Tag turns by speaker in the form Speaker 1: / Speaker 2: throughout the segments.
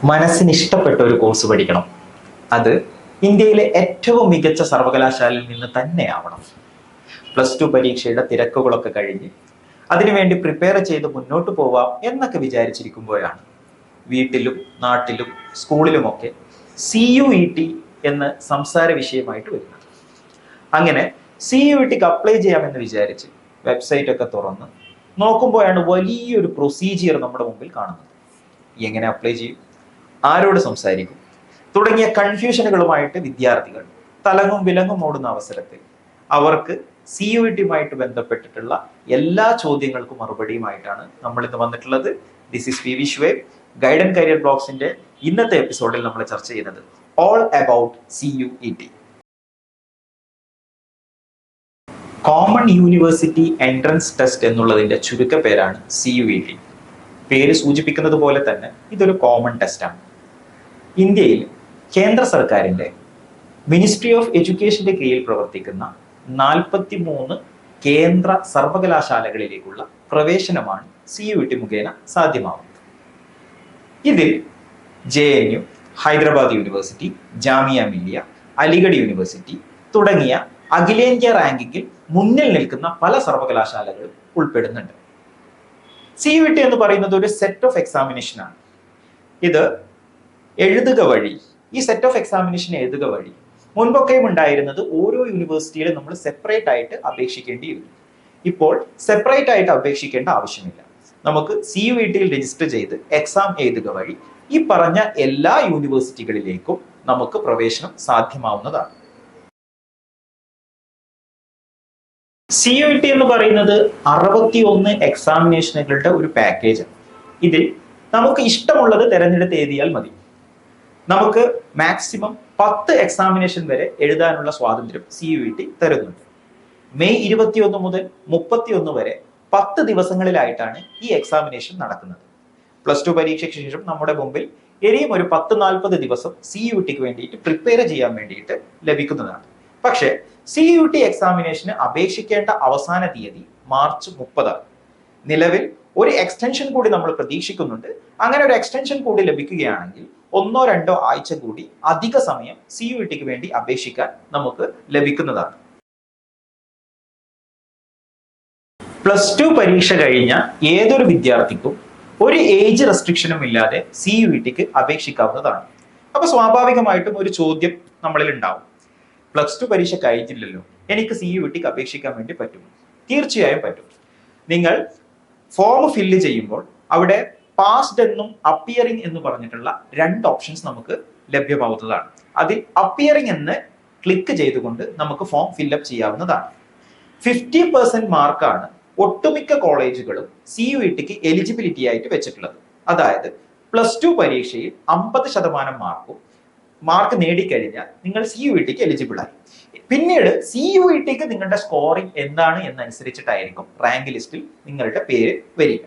Speaker 1: മനസ്സിന് ഇഷ്ടപ്പെട്ട ഒരു കോഴ്സ് പഠിക്കണം. അത് ഇന്ത്യയിലെ ഏറ്റവും മികച്ച സർവകലാശാലയിൽ നിന്ന് തന്നെയാവണം. +2 പരീക്ഷയുടെ തിരക്കുകളൊക്കെ കഴിഞ്ഞ് അതിനുവേണ്ടി പ്രിപ്പയർ ചെയ്ത് മുന്നോട്ട് പോവാം എന്നൊക്കെ വിചാരിച്ചിരിക്കുമ്പോഴാണ് വീട്ടിലും നാട്ടിലും സ്കൂളിലുമൊക്കെ CUET എന്ന് സംസാര വിഷയമായിട്ട് വരുന്നത്. അങ്ങനെ CUETക്ക് അപ്ലൈ ചെയ്യാമെന്ന് വിചാരിച്ച് വെബ്സൈറ്റ് ഒക്കെ തുറന്ന് നോക്കുമ്പോഴാണ് വലിയൊരു പ്രൊസീജിയർ നമ്മുടെ മുമ്പിൽ കാണുന്നത്. എങ്ങനെ അപ്ലൈ ചെയ്യും, ആരോട് സംസാരിക്കും തുടങ്ങിയ കൺഫ്യൂഷനുകളുമായിട്ട് വിദ്യാർത്ഥികൾ തലങ്ങും വിലങ്ങും ഓടുന്ന അവസരത്തിൽ അവർക്ക് CUETയുമായിട്ട് ബന്ധപ്പെട്ടിട്ടുള്ള എല്ലാ ചോദ്യങ്ങൾക്കും മറുപടിയുമായിട്ടാണ് നമ്മൾ ഇന്ന് വന്നിട്ടുള്ളത്. This is PV Shuaib. Guidance career ബ്ലോഗ്സിന്റെ ഇന്നത്തെ എപ്പിസോഡിൽ നമ്മൾ ചർച്ച ചെയ്യുന്നത് all about CUET. Common university entrance test എന്നുള്ളതിന്റെ ചുരുക്കപ്പേരാണ് CUET. പേര് സൂചിപ്പിക്കുന്നത് പോലെ തന്നെ ഇതൊരു കോമൺ ടെസ്റ്റാണ്. ഇന്ത്യയിൽ കേന്ദ്ര സർക്കാരിന്റെ മിനിസ്ട്രി ഓഫ് എഡ്യൂക്കേഷന്റെ കീഴിൽ പ്രവർത്തിക്കുന്ന 43 കേന്ദ്ര സർവകലാശാലകളിലേക്കുള്ള പ്രവേശനമാണ് CUET മുഖേന സാധ്യമാവുന്നത്. ഇതിൽ JNU, Hyderabad university, Jamia Millia, Aligarh university തുടങ്ങിയ അഖിലേന്ത്യാ റാങ്കിങ്ങിൽ മുന്നിൽ നിൽക്കുന്ന പല സർവകലാശാലകളും ഉൾപ്പെടുന്നുണ്ട്. CUET എന്ന് പറയുന്നത് ഒരു സെറ്റ് ഓഫ് എക്സാമിനേഷൻ ആണ്. ഇത് എഴുതുക വഴി, ഈ സെറ്റ് ഓഫ് എക്സാമിനേഷൻ എഴുതുക വഴി മുൻപൊക്കെയും ഉണ്ടായിരുന്നത് ഓരോ യൂണിവേഴ്സിറ്റിയിലും നമ്മൾ സെപ്പറേറ്റ് ആയിട്ട് അപേക്ഷിക്കേണ്ടിയിരുന്നു. ഇപ്പോൾ സെപ്പറേറ്റ് ആയിട്ട് അപേക്ഷിക്കേണ്ട ആവശ്യമില്ല. നമുക്ക് CUETയിൽ രജിസ്റ്റർ ചെയ്ത് എക്സാം എഴുതുക വഴി ഈ പറഞ്ഞ എല്ലാ യൂണിവേഴ്സിറ്റികളിലേക്കും നമുക്ക് പ്രവേശനം സാധ്യമാവുന്നതാണ്. CUET എന്ന് പറയുന്നത് 61 എക്സാമിനേഷനുകളുടെ ഒരു പാക്കേജാണ്. ഇതിൽ നമുക്ക് ഇഷ്ടമുള്ളത് തിരഞ്ഞെടുത്ത് എഴുതിയാൽ മതി. നമുക്ക് മാക്സിമം 10 എക്സാമിനേഷൻ വരെ എഴുതാനുള്ള സ്വാതന്ത്ര്യം CUET തരുന്നുണ്ട്. മെയ് 21 മുതൽ 31 വരെ 10 ദിവസങ്ങളിലായിട്ടാണ് ഈ എക്സാമിനേഷൻ നടക്കുന്നത്. +2 പരീക്ഷയ്ക്ക് ശേഷം നമ്മുടെ മുമ്പിൽ ഇനിയും ഒരു 10-40 ദിവസം CUETക്ക് വേണ്ടിയിട്ട് പ്രിപ്പയർ ചെയ്യാൻ വേണ്ടിയിട്ട് ലഭിക്കുന്നതാണ്. പക്ഷേ CUET എക്സാമിനേഷന് അപേക്ഷിക്കേണ്ട അവസാന തീയതി മാർച്ച് 30. നിലവിൽ ഒരു എക്സ്റ്റൻഷൻ കൂടി നമ്മൾ പ്രതീക്ഷിക്കുന്നുണ്ട്. അങ്ങനെ ഒരു എക്സ്റ്റൻഷൻ കൂടി ലഭിക്കുകയാണെങ്കിൽ 1-2 ആഴ്ച കൂടി അധിക സമയം CUETക്ക് വേണ്ടി അപേക്ഷിക്കാൻ നമുക്ക് ലഭിക്കുന്നതാണ്. +2 പരീക്ഷ കഴിഞ്ഞ ഏതൊരു വിദ്യാർത്ഥിക്കും ഒരു ഏജ് റെസ്ട്രിക്ഷനും ഇല്ലാതെ CUETക്ക് അപേക്ഷിക്കാവുന്നതാണ്. അപ്പൊ സ്വാഭാവികമായിട്ടും ഒരു ചോദ്യം നമ്മളിൽ ഉണ്ടാവും, +2 പരീക്ഷ കഴിഞ്ഞില്ലല്ലോ, എനിക്ക് CUETക്ക് അപേക്ഷിക്കാൻ വേണ്ടി പറ്റുമോ? തീർച്ചയായും പറ്റും. നിങ്ങൾ ഫോം ഫില്ല് ചെയ്യുമ്പോൾ അവിടെ പാസ്ഡ് എന്നും അപ്പിയറിംഗ് എന്ന് പറഞ്ഞിട്ടുള്ള 2 ഓപ്ഷൻസ് നമുക്ക് ലഭ്യമാവുന്നതാണ്. അതിൽ അപ്പിയറിംഗ് എന്ന് ക്ലിക്ക് ചെയ്തുകൊണ്ട് നമുക്ക് ഫോം ഫില്ലപ്പ് ചെയ്യാവുന്നതാണ്. 50% മാർക്കാണ് ഒട്ടുമിക്ക കോളേജുകളും CUETക്ക് എലിജിബിലിറ്റി ആയിട്ട് വെച്ചിട്ടുള്ളത്. അതായത് +2 പരീക്ഷയിൽ 50% മാർക്ക് നേടിക്കഴിഞ്ഞാൽ നിങ്ങൾ CUETക്ക് എലിജിബിൾ ആയി. പിന്നീട് CUETക്ക് നിങ്ങളുടെ സ്കോറിംഗ് എന്താണ് എന്നനുസരിച്ചിട്ടായിരിക്കും റാങ്ക് ലിസ്റ്റിൽ നിങ്ങളുടെ പേര് വരിക.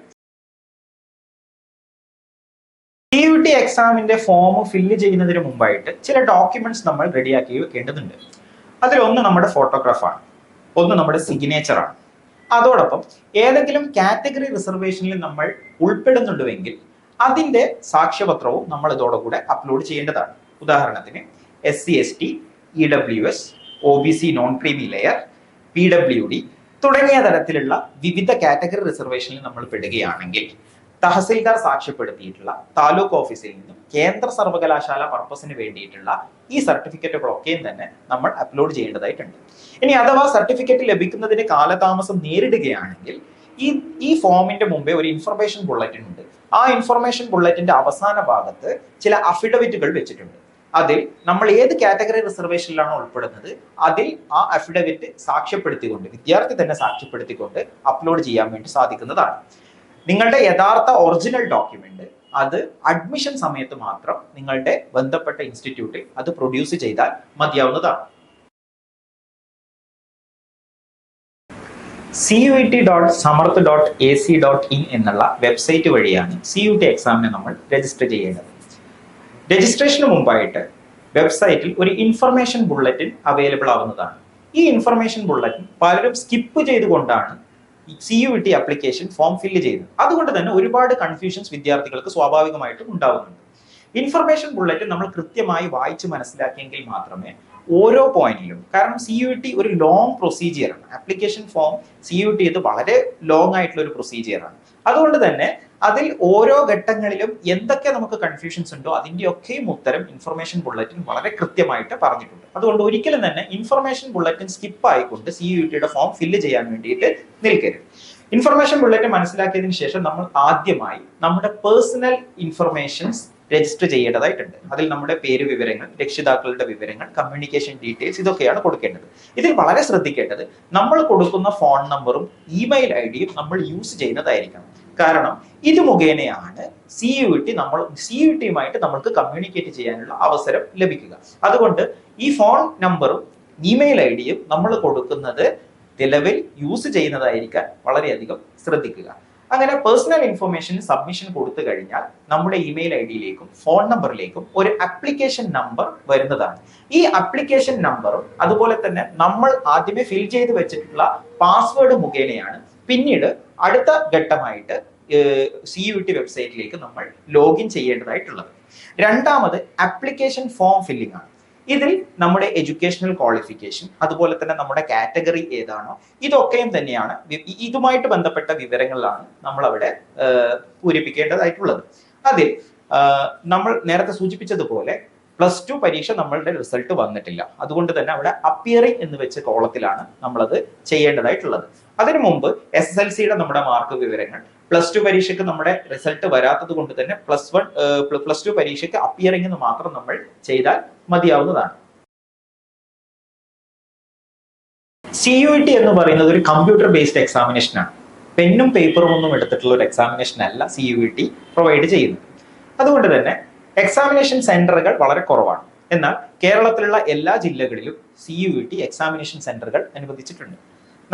Speaker 1: CUET എക്സാമിന്റെ ഫോം ഫില്ല് ചെയ്യുന്നതിന് മുമ്പായിട്ട് ചില ഡോക്യുമെന്റ്സ് നമ്മൾ റെഡിയാക്കി വെക്കേണ്ടതുണ്ട്. അതിലൊന്ന് നമ്മുടെ ഫോട്ടോഗ്രാഫാണ്, ഒന്ന് നമ്മുടെ സിഗ്നേച്ചറാണ്. അതോടൊപ്പം ഏതെങ്കിലും കാറ്റഗറി റിസർവേഷനിൽ നമ്മൾ ഉൾപ്പെടുന്നുണ്ടെങ്കിൽ അതിന്റെ സാക്ഷ്യപത്രവും നമ്മൾ ഇതോടുകൂടെ അപ്ലോഡ് ചെയ്യേണ്ടതാണ്. ഉദാഹരണത്തിന് SC/ST, EWS, OBC non creamy layer, PWD തുടങ്ങിയ തരത്തിലുള്ള വിവിധ കാറ്റഗറി റിസർവേഷനിൽ നമ്മൾ പെടുകയാണെങ്കിൽ തഹസിൽദാർ സാക്ഷ്യപ്പെടുത്തിയിട്ടുള്ള താലൂക്ക് ഓഫീസിൽ നിന്നും കേന്ദ്ര സർവകലാശാല പർപ്പസിന് വേണ്ടിയിട്ടുള്ള ഈ സർട്ടിഫിക്കറ്റുകളൊക്കെയും തന്നെ നമ്മൾ അപ്ലോഡ് ചെയ്യേണ്ടതായിട്ടുണ്ട്. ഇനി അഥവാ സർട്ടിഫിക്കറ്റ് ലഭിക്കുന്നതിന് കാലതാമസം നേരിടുകയാണെങ്കിൽ ഈ ഫോമിന്റെ മുമ്പേ ഒരു ഇൻഫർമേഷൻ ബുള്ളറ്റിൻ ഉണ്ട്. ആ ഇൻഫർമേഷൻ ബുള്ളറ്റിന്റെ അവസാന ഭാഗത്ത് ചില അഫിഡവിറ്റുകൾ വെച്ചിട്ടുണ്ട്. അതിൽ നമ്മൾ ഏത് കാറ്റഗറി റിസർവേഷനിലാണോ ഉൾപ്പെടുന്നത് അതിൽ ആ അഫിഡവിറ്റ് സാക്ഷ്യപ്പെടുത്തിക്കൊണ്ട്, വിദ്യാർത്ഥി തന്നെ സാക്ഷ്യപ്പെടുത്തിക്കൊണ്ട് അപ്ലോഡ് ചെയ്യാൻ വേണ്ടി സാധിക്കുന്നതാണ്. നിങ്ങളുടെ യഥാർത്ഥ ഒറിജിനൽ ഡോക്യുമെന്റ് അത് അഡ്മിഷൻ സമയത്ത് മാത്രം നിങ്ങളുടെ ബന്ധപ്പെട്ട ഇൻസ്റ്റിറ്റ്യൂട്ടിൽ അത് പ്രൊഡ്യൂസ് ചെയ്താൽ മതിയാവുന്നതാണ്. CUET.samarth.ac.in എന്നുള്ള വെബ്സൈറ്റ് വഴിയാണ് CUET എക്സാമിന് നമ്മൾ രജിസ്റ്റർ ചെയ്യേണ്ടത്. രജിസ്ട്രേഷന് മുമ്പായിട്ട് വെബ്സൈറ്റിൽ ഒരു ഇൻഫർമേഷൻ ബുള്ളറ്റിൻ അവൈലബിൾ ആവുന്നതാണ്. ഈ ഇൻഫർമേഷൻ ബുള്ളറ്റിൻ പലരും സ്കിപ്പ് ചെയ്തുകൊണ്ടാണ് CUET ആപ്ലിക്കേഷൻ ഫോം ഫില്ല് ചെയ്യുന്നത്. അതുകൊണ്ട് തന്നെ ഒരുപാട് കൺഫ്യൂഷൻസ് വിദ്യാർത്ഥികൾക്ക് സ്വാഭാവികമായിട്ടും ഉണ്ടാവുന്നുണ്ട്. ഇൻഫർമേഷൻ ബുള്ളറ്റ് നമ്മൾ കൃത്യമായി വായിച്ച് മനസ്സിലാക്കിയെങ്കിൽ മാത്രമേ ഓരോ പോയിന്റിലും, കാരണം CUET ഒരു ലോങ് പ്രൊസീജിയറാണ്, ആപ്ലിക്കേഷൻ ഫോം CUET ഇത് വളരെ ലോങ് ആയിട്ടുള്ള ഒരു പ്രൊസീജിയറാണ്. അതുകൊണ്ട് തന്നെ അതിൽ ഓരോ ഘട്ടങ്ങളിലും എന്തൊക്കെ നമുക്ക് കൺഫ്യൂഷൻസ് ഉണ്ടോ അതിന്റെയൊക്കെയും ഉത്തരം ഇൻഫർമേഷൻ ബുള്ളറ്റിൻ വളരെ കൃത്യമായിട്ട് പറഞ്ഞിട്ടുണ്ട്. അതുകൊണ്ട് ഒരിക്കലും തന്നെ ഇൻഫർമേഷൻ ബുള്ളറ്റിൻ സ്കിപ്പ് ആയിക്കൊണ്ട് CUETയുടെ ഫോം ഫില്ല് ചെയ്യാൻ വേണ്ടിയിട്ട് നിൽക്കരുത്. ഇൻഫർമേഷൻ ബുള്ളറ്റിൻ മനസ്സിലാക്കിയതിനു ശേഷം നമ്മൾ ആദ്യമായി നമ്മുടെ പേഴ്സണൽ ഇൻഫർമേഷൻസ് രജിസ്റ്റർ ചെയ്യേണ്ടതായിട്ടുണ്ട്. അതിൽ നമ്മുടെ പേര് വിവരങ്ങൾ, രക്ഷിതാക്കളുടെ വിവരങ്ങൾ, കമ്മ്യൂണിക്കേഷൻ ഡീറ്റെയിൽസ് ഇതൊക്കെയാണ് കൊടുക്കേണ്ടത്. ഇതിൽ വളരെ ശ്രദ്ധിക്കേണ്ടത് നമ്മൾ കൊടുക്കുന്ന ഫോൺ നമ്പറും ഇമെയിൽ ഐഡിയും നമ്മൾ യൂസ് ചെയ്യുന്നതായിരിക്കണം. കാരണം ഇത് മുഖേനയാണ് CUETയുമായിട്ട് നമ്മൾക്ക് കമ്മ്യൂണിക്കേറ്റ് ചെയ്യാനുള്ള അവസരം ലഭിക്കുക. അതുകൊണ്ട് ഈ ഫോൺ നമ്പറും ഇമെയിൽ ഐഡിയും നമ്മൾ കൊടുക്കുന്നത് നിലവിൽ യൂസ് ചെയ്യുന്നതായിരിക്കാൻ വളരെയധികം ശ്രദ്ധിക്കുക. അങ്ങനെ പേഴ്സണൽ ഇൻഫർമേഷൻ സബ്മിഷൻ കൊടുത്തു കഴിഞ്ഞാൽ നമ്മുടെ ഇമെയിൽ ഐഡിയിലേക്കും ഫോൺ നമ്പറിലേക്കും ഒരു ആപ്ലിക്കേഷൻ നമ്പർ വരുന്നതാണ്. ഈ ആപ്ലിക്കേഷൻ നമ്പറും അതുപോലെ തന്നെ നമ്മൾ ആദ്യമേ ഫിൽ ചെയ്ത് വെച്ചിട്ടുള്ള പാസ്വേഡ് മുഖേനയാണ് പിന്നീട് അടുത്ത ഘട്ടമായിട്ട് CUET വെബ്സൈറ്റിലേക്ക് നമ്മൾ ലോഗിൻ ചെയ്യേണ്ടതായിട്ടുള്ളത്. രണ്ടാമത് ആപ്ലിക്കേഷൻ ഫോം ഫില്ലിംഗ് ആണ്. ഇതിൽ നമ്മുടെ എഡ്യൂക്കേഷണൽ ക്വാളിഫിക്കേഷൻ, അതുപോലെ തന്നെ നമ്മുടെ കാറ്റഗറി ഏതാണോ ഇതൊക്കെയും തന്നെയാണ്, ഇതുമായിട്ട് ബന്ധപ്പെട്ട വിവരങ്ങളാണ് നമ്മൾ അവിടെ പൂരിപ്പിക്കേണ്ടതായിട്ടുള്ളത്. അതിൽ നമ്മൾ നേരത്തെ സൂചിപ്പിച്ചതുപോലെ +2 പരീക്ഷ നമ്മളുടെ റിസൾട്ട് വന്നിട്ടില്ല. അതുകൊണ്ട് തന്നെ അവിടെ അപ്പിയറിംഗ് എന്ന് വെച്ച കോളത്തിലാണ് നമ്മളത് ചെയ്യേണ്ടതായിട്ടുള്ളത്. അതിനു മുമ്പ് SSLCയുടെ നമ്മുടെ മാർക്ക് വിവരങ്ങൾ, +2 പരീക്ഷയ്ക്ക് നമ്മുടെ റിസൾട്ട് വരാത്തത് കൊണ്ട് തന്നെ +2 പരീക്ഷയ്ക്ക് അപ്പിയറിംഗ് എന്ന് മാത്രം നമ്മൾ ചെയ്താൽ മതിയാവുന്നതാണ്. CUET എന്ന് പറയുന്നത് ഒരു കമ്പ്യൂട്ടർ ബേസ്ഡ് എക്സാമിനേഷൻ ആണ്. പെന്നും പേപ്പറും ഒന്നും എടുത്തിട്ടുള്ള ഒരു എക്സാമിനേഷൻ അല്ല CUET പ്രൊവൈഡ് ചെയ്യുന്നത്. അതുകൊണ്ട് തന്നെ എക്സാമിനേഷൻ സെന്ററുകൾ വളരെ കുറവാണ്. എന്നാൽ കേരളത്തിലുള്ള എല്ലാ ജില്ലകളിലും CUET എക്സാമിനേഷൻ സെന്ററുകൾ അനുവദിച്ചിട്ടുണ്ട്.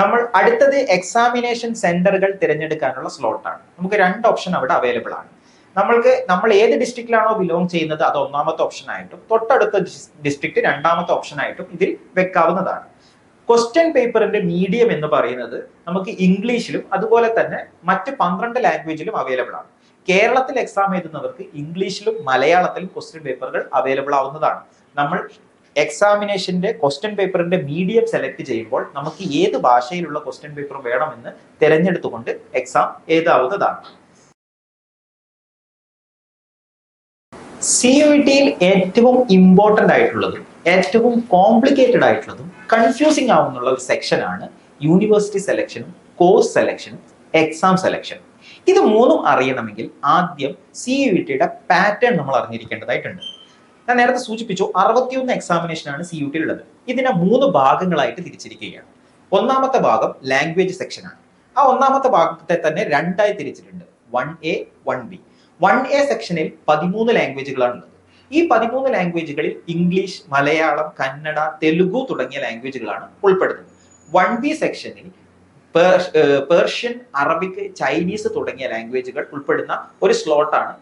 Speaker 1: നമ്മൾ അടുത്തത് എക്സാമിനേഷൻ സെന്ററുകൾ തിരഞ്ഞെടുക്കാനുള്ള സ്ലോട്ടാണ്. നമുക്ക് 2 ഓപ്ഷൻ അവിടെ അവൈലബിൾ ആണ്. നമ്മൾ ഏത് ഡിസ്ട്രിക്റ്റിലാണോ ബിലോങ് ചെയ്യുന്നത് അത് ഒന്നാമത്തെ ഓപ്ഷൻ ആയിട്ടും തൊട്ടടുത്ത ഡിസ്ട്രിക്ട് രണ്ടാമത്തെ ഓപ്ഷൻ ആയിട്ടും ഇതിൽ വെക്കാവുന്നതാണ്. ക്വസ്റ്റ്യൻ പേപ്പറിന്റെ മീഡിയം എന്ന് പറയുന്നത് നമുക്ക് ഇംഗ്ലീഷിലും അതുപോലെ തന്നെ മറ്റ് 12 ലാംഗ്വേജിലും അവൈലബിൾ ആണ്. കേരളത്തിൽ എക്സാം എഴുതുന്നവർക്ക് ഇംഗ്ലീഷിലും മലയാളത്തിലും ക്വസ്റ്റ്യൻ പേപ്പറുകൾ അവൈലബിൾ ആവുന്നതാണ്. നമ്മൾ എക്സാമിനേഷന്റെ ക്വസ്റ്റ്യൻ പേപ്പറിന്റെ മീഡിയം സെലക്ട് ചെയ്യുമ്പോൾ നമുക്ക് ഏത് ഭാഷയിലുള്ള ക്വസ്റ്റ്യൻ പേപ്പർ വേണമെന്ന് തിരഞ്ഞെടുത്തുകൊണ്ട് എക്സാം എഴുതാവുന്നതാണ്. CUETയിൽ ഏറ്റവും ഇമ്പോർട്ടന്റ് ആയിട്ടുള്ളതും ഏറ്റവും കോംപ്ലിക്കേറ്റഡ് ആയിട്ടുള്ളതും കൺഫ്യൂസിംഗ് ആവുന്നുള്ള ഒരു സെക്ഷനാണ് യൂണിവേഴ്സിറ്റി സെലക്ഷനും കോഴ്സ് സെലക്ഷനും എക്സാം സെലക്ഷനും. ഇത് മൂന്നും അറിയണമെങ്കിൽ ആദ്യം CUETയുടെ പാറ്റേൺ നമ്മൾ അറിഞ്ഞിരിക്കേണ്ടതായിട്ടുണ്ട്. ഞാൻ നേരത്തെ സൂചിപ്പിച്ചു 61 എക്സാമിനേഷനാണ് CUETയിൽ ഉള്ളത്. ഇതിനെ 3 ഭാഗങ്ങളായിട്ട് തിരിച്ചിരിക്കുകയാണ്. ഒന്നാമത്തെ ഭാഗം ലാംഗ്വേജ് സെക്ഷനാണ്. ആ ഒന്നാമത്തെ ഭാഗത്തെ തന്നെ 2ആയി തിരിച്ചിട്ടുണ്ട്, 1A 1B. 1A സെക്ഷനിൽ 13 ലാംഗ്വേജുകളാണ് ഉള്ളത്. ഈ 13 ലാംഗ്വേജുകളിൽ ഇംഗ്ലീഷ്, മലയാളം, കന്നഡ, തെലുഗു തുടങ്ങിയ ലാംഗ്വേജുകളാണ് ഉൾപ്പെടുന്നത്. 1B സെക്ഷനിൽ പേർഷ്യൻ, അറബിക്, ചൈനീസ് തുടങ്ങിയ ലാംഗ്വേജുകൾ ഉൾപ്പെടുന്ന ഒരു സ്ലോട്ടാണ്,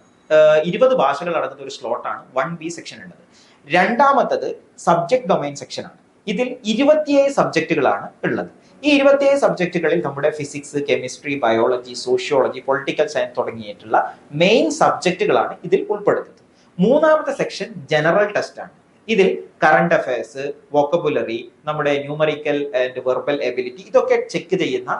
Speaker 1: 20 ഭാഷകൾ അടങ്ങുന്ന ഒരു സ്ലോട്ടാണ് 1B സെക്ഷൻ ഉള്ളത്. രണ്ടാമത്തത് സബ്ജക്ട് ഡൊമൈൻ സെക്ഷൻ ആണ്. ഇതിൽ 27 സബ്ജക്റ്റുകളാണ് ഉള്ളത്. ഈ 27 സബ്ജക്റ്റുകളിൽ നമ്മുടെ physics, chemistry, biology, sociology, political science തുടങ്ങിയിട്ടുള്ള മെയിൻ സബ്ജക്റ്റുകളാണ് ഇതിൽ ഉൾപ്പെടുന്നത്. മൂന്നാമത്തെ സെക്ഷൻ ജനറൽ ടെസ്റ്റ് ആണ്. ഇതിൽ കറണ്ട് അഫയേഴ്സ്, വൊക്കബുലറി, നമ്മുടെ ന്യൂമറിക്കൽ ആൻഡ് വെർബൽ എബിലിറ്റി ഇതൊക്കെ ചെക്ക് ചെയ്യുന്ന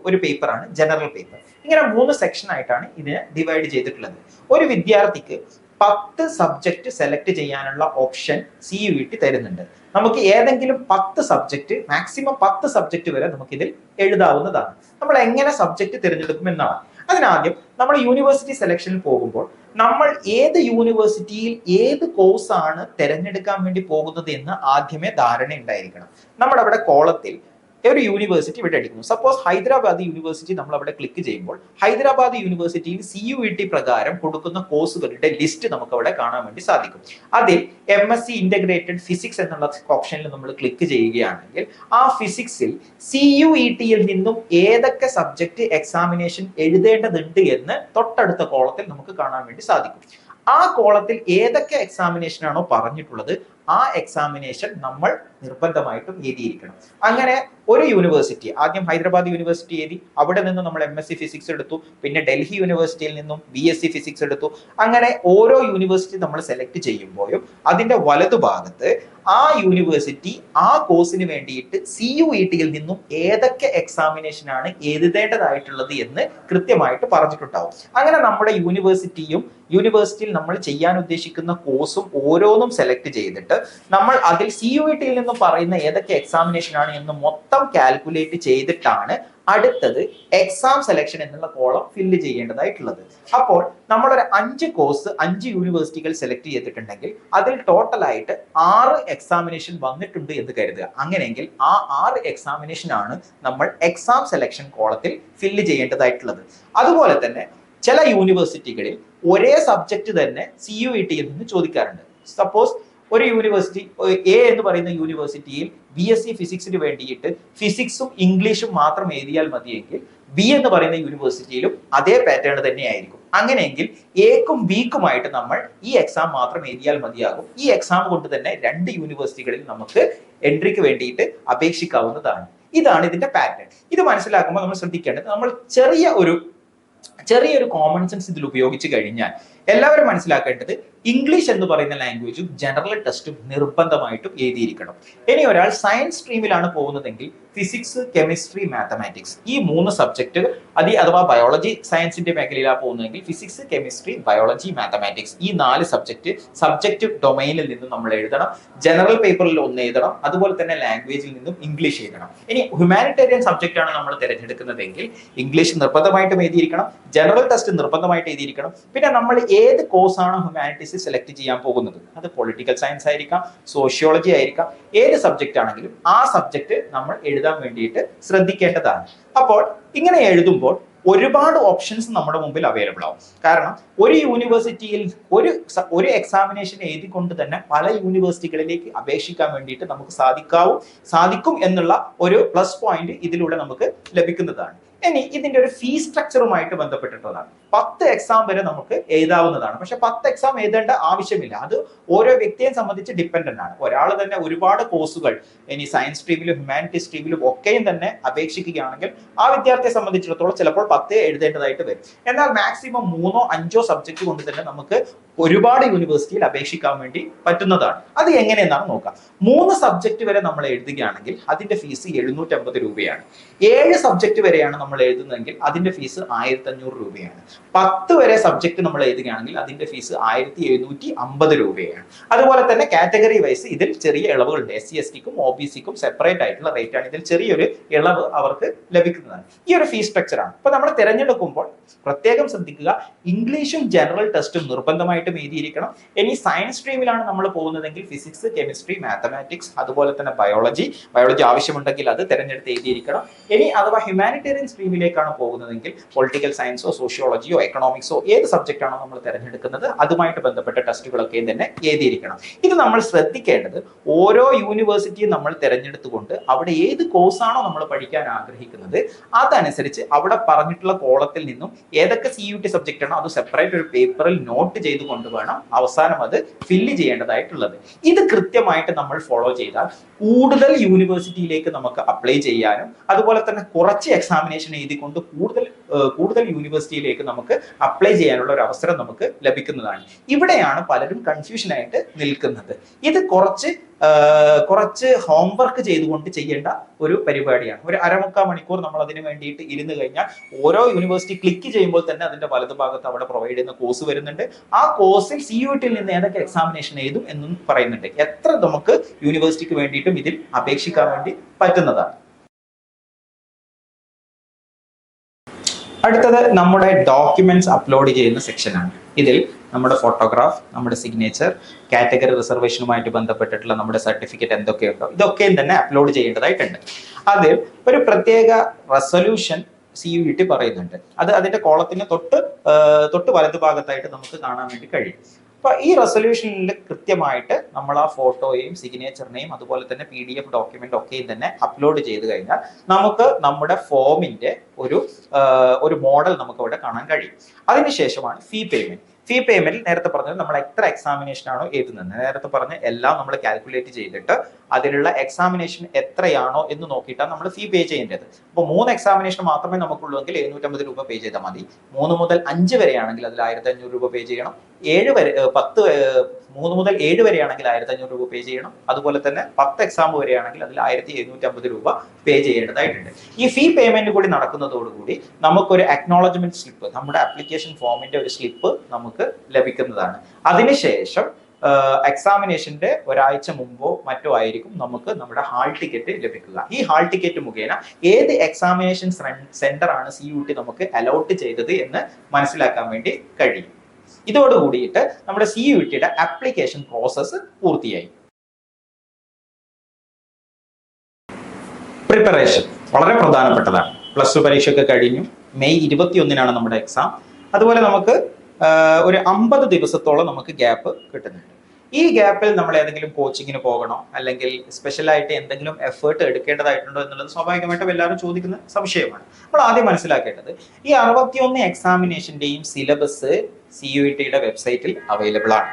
Speaker 1: ഒരു പേപ്പറാണ് ജനറൽ പേപ്പർ. ഇങ്ങനെ 3 സെക്ഷൻ ആയിട്ടാണ് ഇതിനെ ഡിവൈഡ് ചെയ്തിട്ടുള്ളത്. ഒരു വിദ്യാർത്ഥിക്ക് 10 സബ്ജക്ട് സെലക്ട് ചെയ്യാനുള്ള ഓപ്ഷൻ CUET തരുന്നുണ്ട്. നമുക്ക് ഏതെങ്കിലും 10 സബ്ജക്ട്, മാക്സിമം 10 സബ്ജക്ട് വരെ നമുക്ക് ഇതിൽ എഴുതാവുന്നതാണ്. നമ്മൾ എങ്ങനെ സബ്ജക്ട് തിരഞ്ഞെടുക്കും എന്നാണ്. അതിനാദ്യം നമ്മൾ യൂണിവേഴ്സിറ്റി സെലക്ഷനിൽ പോകുമ്പോൾ നമ്മൾ ഏത് യൂണിവേഴ്സിറ്റിയിൽ ഏത് കോഴ്സ് ആണ് തിരഞ്ഞെടുക്കാൻ വേണ്ടി പോകുന്നത് എന്ന് ആദ്യമേ ധാരണ ഉണ്ടായിരിക്കണം. നമ്മൾ അവിടെ കോളത്തിൽ ഒരു യൂണിവേഴ്സിറ്റി ഇവിടെ എടുക്കുന്നു. സപ്പോസ് ഹൈദരാബാദ് യൂണിവേഴ്സിറ്റി നമ്മൾ അവിടെ ക്ലിക്ക് ചെയ്യുമ്പോൾ ഹൈദരാബാദ് യൂണിവേഴ്സിറ്റിയിൽ CUET പ്രകാരം കൊടുക്കുന്ന കോഴ്സുകളുടെ ലിസ്റ്റ് നമുക്ക് അവിടെ കാണാൻ വേണ്ടി സാധിക്കും. അതിൽ MSc ഇന്റഗ്രേറ്റഡ് ഫിസിക്സ് എന്നുള്ള ഓപ്ഷനിൽ നമ്മൾ ക്ലിക്ക് ചെയ്യുകയാണെങ്കിൽ ആ ഫിസിക്സിൽ CUETയിൽ നിന്നും ഏതൊക്കെ സബ്ജക്ട് എക്സാമിനേഷൻ എഴുതേണ്ടതുണ്ട് എന്ന് തൊട്ടടുത്ത കോളത്തിൽ നമുക്ക് കാണാൻ വേണ്ടി സാധിക്കും. ആ കോളത്തിൽ ഏതൊക്കെ എക്സാമിനേഷൻ ആണോ പറഞ്ഞിട്ടുള്ളത് ആ എക്സാമിനേഷൻ നമ്മൾ നിർബന്ധമായിട്ടും എഴുതിയിരിക്കണം. അങ്ങനെ ഒരു യൂണിവേഴ്സിറ്റി, ആദ്യം ഹൈദരാബാദ് യൂണിവേഴ്സിറ്റി എഴുതി, അവിടെ നിന്ന് നമ്മൾ MSc ഫിസിക്സ് എടുത്തു, പിന്നെ ഡൽഹി യൂണിവേഴ്സിറ്റിയിൽ നിന്നും BSc ഫിസിക്സ് എടുത്തു. അങ്ങനെ ഓരോ യൂണിവേഴ്സിറ്റി നമ്മൾ സെലക്ട് ചെയ്യുമ്പോഴും അതിന്റെ വലതുഭാഗത്ത് ആ യൂണിവേഴ്സിറ്റി ആ കോഴ്സിന് വേണ്ടിയിട്ട് CUET-യിൽ നിന്നും ഏതൊക്കെ എക്സാമിനേഷൻ ആണ് എഴുതേണ്ടതായിട്ടുള്ളത് എന്ന് കൃത്യമായിട്ട് പറഞ്ഞിട്ടുണ്ടാവും. അങ്ങനെ നമ്മുടെ യൂണിവേഴ്സിറ്റിയിൽ നമ്മൾ ചെയ്യാൻ ഉദ്ദേശിക്കുന്ന കോഴ്സും ഓരോന്നും സെലക്ട് ചെയ്തിട്ട് നമ്മൾ അതിൽ CUET-യിൽ നിന്നും പറയുന്ന ഏതൊക്കെ എക്സാമിനേഷൻ ആണ് എന്ന് മൊത്തം കാൽക്കുലേറ്റ് ചെയ്തിട്ടാണ് അടുത്തത് എക്സാം സെലക്ഷൻ എന്നുള്ള കോളം ഫില്ല് ചെയ്യേണ്ടതായിട്ടുള്ളത്. അപ്പോൾ നമ്മളൊരു 5 കോഴ്സ് 5 യൂണിവേഴ്സിറ്റികൾ സെലക്ട് ചെയ്തിട്ടുണ്ടെങ്കിൽ അതിൽ ടോട്ടൽ ആയിട്ട് 6 എക്സാമിനേഷൻ വന്നിട്ടുണ്ട് എന്ന് കരുതുക. അങ്ങനെയെങ്കിൽ ആ 6 എക്സാമിനേഷൻ ആണ് നമ്മൾ എക്സാം സെലക്ഷൻ കോളത്തിൽ ഫില്ല് ചെയ്യേണ്ടതായിട്ടുള്ളത്. അതുപോലെ തന്നെ ചില യൂണിവേഴ്സിറ്റികളിൽ ഒരേ സബ്ജക്റ്റ് തന്നെ CUET-യിൽ നിന്ന് ചോദിക്കാറുണ്ട്. സപ്പോസ് ഒരു യൂണിവേഴ്സിറ്റി A എന്ന് പറയുന്ന യൂണിവേഴ്സിറ്റിയിൽ BSc ഫിസിക്സിന് വേണ്ടിയിട്ട് ഫിസിക്സും ഇംഗ്ലീഷും മാത്രം എഴുതിയാൽ മതിയെങ്കിൽ B എന്ന് പറയുന്ന യൂണിവേഴ്സിറ്റിയിലും അതേ പാറ്റേൺ തന്നെയായിരിക്കും. അങ്ങനെയെങ്കിൽ Aക്കും Bക്കുമായിട്ട് നമ്മൾ ഈ എക്സാം മാത്രം എഴുതിയാൽ മതിയാകും. ഈ എക്സാം കൊണ്ട് തന്നെ 2 യൂണിവേഴ്സിറ്റികളിൽ നമുക്ക് എൻട്രിക്ക് വേണ്ടിയിട്ട് അപേക്ഷിക്കാവുന്നതാണ്. ഇതാണ് ഇതിന്റെ പാറ്റേൺ. ഇത് മനസ്സിലാക്കുമ്പോൾ നമ്മൾ ശ്രദ്ധിക്കേണ്ടത്, നമ്മൾ ചെറിയൊരു കോമൺ സെൻസ് ഇതിൽ ഉപയോഗിച്ച് കഴിഞ്ഞാൽ എല്ലാവരും മനസ്സിലാക്കേണ്ടത് ഇംഗ്ലീഷ് എന്ന് പറയുന്ന ലാംഗ്വേജും ജനറൽ ടെസ്റ്റും നിർബന്ധമായിട്ടും എഴുതിയിരിക്കണം. ഇനി ഒരാൾ സയൻസ് സ്ട്രീമിലാണ് പോകുന്നതെങ്കിൽ ഫിസിക്സ്, കെമിസ്ട്രി, മാത്തമാറ്റിക്സ് ഈ 3 സബ്ജക്ട് അഥവാ ബയോളജി സയൻസിന്റെ മേഖലയിലാണ് പോകുന്നതെങ്കിൽ ഫിസിക്സ്, കെമിസ്ട്രി, ബയോളജി, മാത്തമാറ്റിക്സ് ഈ 4 സബ്ജക്ട് ഡൊമൈനിൽ നിന്നും നമ്മൾ എഴുതണം. ജനറൽ പേപ്പറിൽ 1 എഴുതണം. അതുപോലെ തന്നെ ലാംഗ്വേജിൽ നിന്നും ഇംഗ്ലീഷ് എഴുതണം. ഇനി ഹ്യൂമാനിറ്റേറിയൻ സബ്ജക്റ്റ് ആണ് നമ്മൾ തിരഞ്ഞെടുക്കുന്നതെങ്കിൽ ഇംഗ്ലീഷ് നിർബന്ധമായിട്ടും എഴുതിയിരിക്കണം, ജനറൽ ടെസ്റ്റ് നിർബന്ധമായിട്ട് എഴുതിയിരിക്കണം. പിന്നെ നമ്മൾ ഏത് കോഴ്സാണ് ഹ്യൂമാനിറ്റീസ് സെലക്ട് ചെയ്യാൻ പോകുന്നത്, അത് പൊളിറ്റിക്കൽ സയൻസ് ആയിരിക്കാം, സോഷ്യോളജി ആയിരിക്കാം, ഏത് സബ്ജക്റ്റ് ആണെങ്കിലും ആ സബ്ജക്റ്റ് നമ്മൾ എഴുതാൻ വേണ്ടിയിട്ട് ശ്രദ്ധിക്കേണ്ടതാണ്. അപ്പോൾ ഇങ്ങനെ എഴുതുമ്പോൾ ഒരുപാട് ഓപ്ഷൻസ് നമ്മുടെ മുമ്പിൽ അവൈലബിൾ ആവും. കാരണം ഒരു യൂണിവേഴ്സിറ്റിയിൽ ഒരു എക്സാമിനേഷൻ എഴുതിക്കൊണ്ട് തന്നെ പല യൂണിവേഴ്സിറ്റികളിലേക്ക് അപേക്ഷിക്കാൻ വേണ്ടിയിട്ട് നമുക്ക് സാധിക്കും എന്നുള്ള ഒരു പ്ലസ് പോയിന്റ് ഇതിലൂടെ നമുക്ക് ലഭിക്കുന്നതാണ്. ഇനി ഇതിന്റെ ഒരു ഫീ സ്ട്രക്ചറുമായിട്ട് ബന്ധപ്പെട്ടിട്ടുള്ളതാണ്. 10 എക്സാം വരെ നമുക്ക് എഴുതാവുന്നതാണ്. പക്ഷെ 10 എക്സാം എഴുതേണ്ട ആവശ്യമില്ല. അത് ഓരോ വ്യക്തിയെ സംബന്ധിച്ച് ഡിപ്പെൻഡന്റ് ആണ്. ഒരാൾ തന്നെ ഒരുപാട് കോഴ്സുകൾ ഇനി സയൻസ് സ്ട്രീമിലും ഹ്യൂമാനിറ്റീസ് സ്ട്രീമിലും ഒക്കെയും തന്നെ അപേക്ഷിക്കുകയാണെങ്കിൽ ആ വിദ്യാർത്ഥിയെ സംബന്ധിച്ചിടത്തോളം ചിലപ്പോൾ 10 എഴുതേണ്ടതായിട്ട് വരും. എന്നാൽ മാക്സിമം 3ഓ 5ഓ സബ്ജക്ട് കൊണ്ട് തന്നെ നമുക്ക് ഒരുപാട് യൂണിവേഴ്സിറ്റിയിൽ അപേക്ഷിക്കാൻ വേണ്ടി പറ്റുന്നതാണ്. അത് എങ്ങനെയെന്നാണ് നോക്കാം. 3 സബ്ജക്ട് വരെ നമ്മൾ എഴുതുകയാണെങ്കിൽ അതിന്റെ ഫീസ് 750 രൂപയാണ്. 7 സബ്ജക്ട് വരെയാണ് നമ്മൾ എഴുതുന്നതെങ്കിൽ അതിന്റെ ഫീസ് 1500 രൂപയാണ്. 10 വരെ സബ്ജക്ട് നമ്മൾ എഴുതുകയാണെങ്കിൽ അതിന്റെ ഫീസ് 1750 രൂപയാണ്. അതുപോലെ തന്നെ കാറ്റഗറി വൈസ് ഇതിൽ ചെറിയ ഇളവുകളുണ്ട്. SC/STക്കും OBCക്കും സെപ്പറേറ്റ് ആയിട്ടുള്ള റേറ്റ് ആണ്. ഇതിൽ ചെറിയൊരു ഇളവ് അവർക്ക് ലഭിക്കുന്നതാണ്. ഈ ഒരു ഫീസ് സ്ട്രക്ചർ ആണ്. അപ്പൊ നമ്മൾ തിരഞ്ഞെടുക്കുമ്പോൾ പ്രത്യേകം ശ്രദ്ധിക്കുക, ഇംഗ്ലീഷും ജനറൽ ടെസ്റ്റും നിർബന്ധമായിട്ടും എഴുതിയിരിക്കണം. ഇനി സയൻസ് സ്ട്രീമിലാണ് നമ്മൾ പോകുന്നതെങ്കിൽ ഫിസിക്സ്, കെമിസ്ട്രി, മാത്തമാറ്റിക്സ് അതുപോലെ തന്നെ ബയോളജി ആവശ്യമുണ്ടെങ്കിൽ അത് തിരഞ്ഞെടുത്ത് എഴുതിയിരിക്കണം. ഇനി അഥവാ ഹ്യൂമാനിറ്റേറിയൻ സ്ട്രീമിലേക്കാണ് പോകുന്നതെങ്കിൽ പൊളിറ്റിക്കൽ സയൻസോ സോഷ്യോളജിയോ എക്കണോമിക്സോ ഏത് സബ്ജക്റ്റ് ആണോ നമ്മൾ തിരഞ്ഞെടുക്കുന്നത് അതുമായിട്ട് ബന്ധപ്പെട്ട ടെസ്റ്റുകളൊക്കെ തന്നെ എഴുതിയിരിക്കണം. ഇത് നമ്മൾ ശ്രദ്ധിക്കേണ്ടത്, ഓരോ യൂണിവേഴ്സിറ്റിയും നമ്മൾ തിരഞ്ഞെടുത്തുകൊണ്ട് അവിടെ ഏത് കോഴ്സാണോ നമ്മൾ പഠിക്കാൻ ആഗ്രഹിക്കുന്നത് അതനുസരിച്ച് അവിടെ പറഞ്ഞിട്ടുള്ള കോളത്തിൽ നിന്നും ഏതൊക്കെ CUET സബ്ജക്റ്റ് ആണോ അത് സെപ്പറേറ്റ് ഒരു പേപ്പറിൽ നോട്ട് ചെയ്തുകൊണ്ട് വേണം അവസാനം അത് ഫില്ല് ചെയ്യേണ്ടതായിട്ടുള്ളത്. ഇത് കൃത്യമായിട്ട് നമ്മൾ ഫോളോ ചെയ്താൽ കൂടുതൽ യൂണിവേഴ്സിറ്റിയിലേക്ക് നമുക്ക് അപ്ലൈ ചെയ്യാനും അതുപോലെ തന്നെ കുറച്ച് എക്സാമിനേഷൻ എഴുതിക്കൊണ്ട് കൂടുതൽ യൂണിവേഴ്സിറ്റിയിലേക്ക് നമുക്ക് അപ്ലൈ ചെയ്യാനുള്ള ഒരു അവസരം നമുക്ക് ലഭിക്കുന്നതാണ്. ഇവിടെയാണ് പലരും കൺഫ്യൂഷൻ ആയിട്ട് നിൽക്കുന്നത്. ഇത് കുറച്ച് ഹോംവർക്ക് ചെയ്തുകൊണ്ട് ചെയ്യേണ്ട ഒരു പരിപാടിയാണ്. ഒരു 1/4 മണിക്കൂർ നമ്മൾ അതിന് വേണ്ടിയിട്ട് ഇരുന്ന് കഴിഞ്ഞാൽ ഓരോ യൂണിവേഴ്സിറ്റി ക്ലിക്ക് ചെയ്യുമ്പോൾ തന്നെ അതിന്റെ വലതുഭാഗത്ത് അവിടെ പ്രൊവൈഡ് ചെയ്യുന്ന കോഴ്സ് വരുന്നുണ്ട്. ആ കോഴ്സിൽ CUET-ൽ നിന്ന് ഏതൊക്കെ എക്സാമിനേഷൻ എഴുതും എന്നും പറയുന്നുണ്ട്. എത്ര നമുക്ക് യൂണിവേഴ്സിറ്റിക്ക് വേണ്ടിയിട്ടും ഇതിൽ അപേക്ഷിക്കാൻ വേണ്ടി പറ്റുന്നതാണ്. അടുത്തത് നമ്മുടെ ഡോക്യുമെന്റ്സ് അപ്ലോഡ് ചെയ്യുന്ന സെക്ഷനാണ്. ഇതിൽ നമ്മുടെ ഫോട്ടോഗ്രാഫ്, നമ്മുടെ സിഗ്നേച്ചർ, കാറ്റഗറി റിസർവേഷനുമായിട്ട് ബന്ധപ്പെട്ടിട്ടുള്ള നമ്മുടെ സർട്ടിഫിക്കറ്റ് എന്തൊക്കെയുണ്ടോ ഇതൊക്കെയും തന്നെ അപ്ലോഡ് ചെയ്യേണ്ടതായിട്ടുണ്ട്. അതിൽ ഒരു പ്രത്യേക റെസൊല്യൂഷൻ CUET പറയുന്നുണ്ട്. അത് അതിന്റെ കോളത്തിന് തൊട്ട് വലതുഭാഗത്തായിട്ട് നമുക്ക് കാണാൻ വേണ്ടി കഴിയും. അപ്പൊ ഈ റെസൊല്യൂഷനിൽ കൃത്യമായിട്ട് നമ്മൾ ആ ഫോട്ടോയെയും സിഗ്നേച്ചറിനെയും അതുപോലെ തന്നെ PDF ഡോക്യുമെന്റ് ഒക്കെയും തന്നെ അപ്ലോഡ് ചെയ്ത് കഴിഞ്ഞാൽ നമുക്ക് നമ്മുടെ ഫോമിന്റെ ഒരു മോഡൽ നമുക്ക് അവിടെ കാണാൻ കഴിയും. അതിനുശേഷമാണ് ഫീ പേയ്മെന്റ്. ഫീ പേയ്മെന്റിൽ നേരത്തെ പറഞ്ഞത് നമ്മൾ എത്ര എക്സാമിനേഷൻ ആണോ എഴുതുന്നത്, നേരത്തെ പറഞ്ഞ എല്ലാം നമ്മൾ കാൽക്കുലേറ്റ് ചെയ്തിട്ട് അതിലുള്ള എക്സാമിനേഷൻ എത്രയാണോ എന്ന് നോക്കിയിട്ടാണ് നമ്മൾ ഫീ പേ ചെയ്യേണ്ടത്. അപ്പോൾ 3 എക്സാമിനേഷൻ മാത്രമേ നമുക്കുള്ളൂ എങ്കിൽ 750 രൂപ പേ ചെയ്താൽ മതി. 3 മുതൽ 5 വരെയാണെങ്കിൽ അതിൽ 1500 രൂപ പേ ചെയ്യണം. 3 മുതൽ 7 വരെയാണെങ്കിൽ 1500 രൂപ പേ ചെയ്യണം. അതുപോലെ തന്നെ 10 എക്സാം വരെയാണെങ്കിൽ അതിൽ 1750 രൂപ പേ ചെയ്യേണ്ടതായിട്ടുണ്ട്. ഈ ഫീ പേയ്മെന്റ് കൂടി നടക്കുന്നതോടുകൂടി നമുക്കൊരു അക്നോളജ്മെന്റ് സ്ലിപ്പ്, നമ്മുടെ ആപ്ലിക്കേഷൻ ഫോമിന്റെ ഒരു സ്ലിപ്പ് നമുക്ക് ലഭിക്കുന്നതാണ്. അതിനുശേഷം എക്സാമിനേഷന്റെ ഒരാഴ്ച മുമ്പോ മറ്റോ ആയിരിക്കും നമുക്ക് നമ്മുടെ ഹാൾ ടിക്കറ്റ് ലഭിക്കുക. ഈ ഹാൾ ടിക്കറ്റ് മുഖേന ഏത് എക്സാമിനേഷൻ സെന്റർ ആണ് CUET നമുക്ക് അലോട്ട് ചെയ്തത് എന്ന് മനസ്സിലാക്കാൻ വേണ്ടി കഴിയും. ഇതോടുകൂടിയിട്ട് നമ്മുടെ CUETയുടെ ആപ്ലിക്കേഷൻ പ്രോസസ്സ് പൂർത്തിയായി. പ്രിപ്പറേഷൻ വളരെ പ്രധാനപ്പെട്ടതാണ്. പ്ലസ് 2 പരീക്ഷയൊക്കെ കഴിഞ്ഞു. മെയ് 21-നാണ് നമ്മുടെ എക്സാം. അതുപോലെ നമുക്ക് ഒരു 50 ദിവസത്തോളം നമുക്ക് ഗ്യാപ്പ് കിട്ടുന്നുണ്ട്. ഈ ഗ്യാപ്പിൽ നമ്മൾ ഏതെങ്കിലും കോച്ചിങ്ങിന് പോകണോ, അല്ലെങ്കിൽ സ്പെഷ്യലായിട്ട് എന്തെങ്കിലും എഫേർട്ട് എടുക്കേണ്ടതായിട്ടുണ്ടോ എന്നുള്ളത് സ്വാഭാവികമായിട്ടും എല്ലാവരും ചോദിക്കുന്ന സംശയമാണ്. നമ്മൾ ആദ്യം മനസ്സിലാക്കേണ്ടത് ഈ 61 എക്സാമിനേഷന്റെയും സിലബസ് CUETയുടെ വെബ്സൈറ്റിൽ അവൈലബിൾ ആണ്.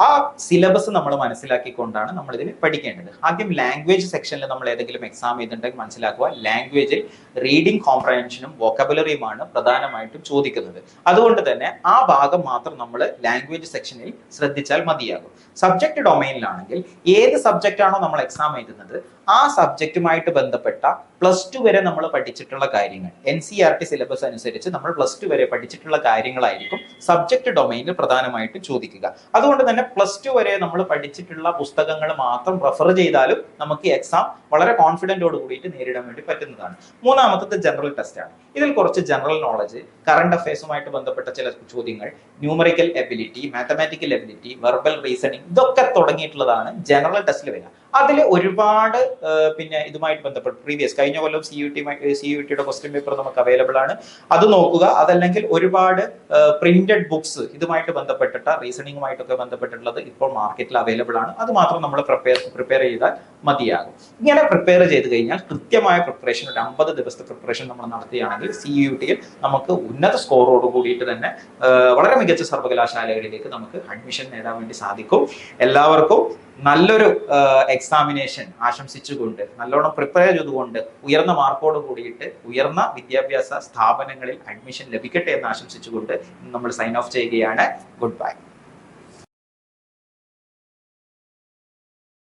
Speaker 1: ആ സിലബസ് നമ്മൾ മനസ്സിലാക്കിക്കൊണ്ടാണ് നമ്മൾ ഇതിന് പഠിക്കേണ്ടത്. ആദ്യം ലാംഗ്വേജ് സെക്ഷനിൽ നമ്മൾ ഏതെങ്കിലും എക്സാം ചെയ്തിട്ടുണ്ടെങ്കിൽ മനസ്സിലാക്കുക, ലാംഗ്വേജിൽ റീഡിംഗ് കോംപ്രഹെൻഷനും വൊക്കാബുലറിയുമാണ് പ്രധാനമായിട്ടും ചോദിക്കുന്നത്. അതുകൊണ്ട് തന്നെ ആ ഭാഗം മാത്രം നമ്മൾ ലാംഗ്വേജ് സെക്ഷനിൽ ശ്രദ്ധിച്ചാൽ മതിയാകും. സബ്ജക്ട് ഡൊമൈനിലാണെങ്കിൽ ഏത് സബ്ജക്റ്റ് ആണോ നമ്മൾ എക്സാം എഴുതുന്നത് ആ സബ്ജക്റ്റുമായിട്ട് ബന്ധപ്പെട്ട +2 വരെ നമ്മൾ പഠിച്ചിട്ടുള്ള കാര്യങ്ങൾ, NCERT സിലബസ് അനുസരിച്ച് നമ്മൾ +2 വരെ പഠിച്ചിട്ടുള്ള കാര്യങ്ങളായിരിക്കും സബ്ജക്ട് ഡൊമൈനിൽ പ്രധാനമായിട്ടും ചോദിക്കുക. അതുകൊണ്ട് തന്നെ +2 വരെ നമ്മൾ പഠിച്ചിട്ടുള്ള പുസ്തകങ്ങൾ മാത്രം റെഫർ ചെയ്താലും നമുക്ക് എക്സാം വളരെ കോൺഫിഡന്റോട് കൂടിയിട്ട് നേരിടാൻ വേണ്ടി പറ്റുന്നതാണ്. മൂന്നാമത്തത് ജനറൽ ടെസ്റ്റ് ആണ്. ഇതിൽ കുറച്ച് ജനറൽ നോളജ്, കറണ്ട് അഫയേഴ്സുമായിട്ട് ബന്ധപ്പെട്ട ചില ചോദ്യങ്ങൾ, numerical ability, mathematical ability, verbal reasoning, ഇതൊക്കെ തുടങ്ങിയിട്ടുള്ളതാണ് ജനറൽ ടെസ്റ്റിൽ വരിക. അതിൽ ഒരുപാട് പിന്നെ ഇതുമായിട്ട് ബന്ധപ്പെട്ട് കഴിഞ്ഞ കൊല്ലം CUETയുടെ ക്വസ്റ്റ്യൻ പേപ്പർ നമുക്ക് അവൈലബിൾ ആണ്. അത് നോക്കുക. അതല്ലെങ്കിൽ ഒരുപാട് പ്രിന്റഡ് ബുക്സ് ഇതുമായിട്ട് ബന്ധപ്പെട്ടിട്ട് റീസണിങ്ങുമായിട്ടൊക്കെ ബന്ധപ്പെട്ടിട്ടുള്ളത് ഇപ്പോൾ മാർക്കറ്റിൽ അവൈലബിൾ ആണ്. അത് മാത്രം നമ്മൾ പ്രിപ്പയർ ചെയ്താൽ മതിയാകും. ഇങ്ങനെ പ്രിപ്പയർ ചെയ്ത് കഴിഞ്ഞാൽ കൃത്യമായ പ്രിപ്പറേഷൻ, ഒരു 50 ദിവസത്തെ പ്രിപ്പറേഷൻ നമ്മൾ നടത്തുകയാണെങ്കിൽ CUETയിൽ നമുക്ക് ഉന്നത സ്കോറോട് കൂടിയിട്ട് തന്നെ വളരെ മികച്ച സർവകലാശാലകളിലേക്ക് നമുക്ക് അഡ്മിഷൻ നേടാൻ വേണ്ടി സാധിക്കും. എല്ലാവർക്കും നല്ലൊരു എക്സാമിനേഷൻ ആശംസിച്ചുകൊണ്ട്, നല്ലോണം പ്രിപ്പയർ ചെയ്തുകൊണ്ട്, ഉയർന്ന മാർക്കോട് കൂടിയിട്ട് ഉയർന്ന വിദ്യാഭ്യാസ സ്ഥാപനങ്ങളിൽ അഡ്മിഷൻ ലഭിക്കട്ടെ എന്ന് ആശംസിച്ചുകൊണ്ട് നമ്മൾ സൈൻ ഓഫ് ചെയ്യുകയാണ്. Good bye.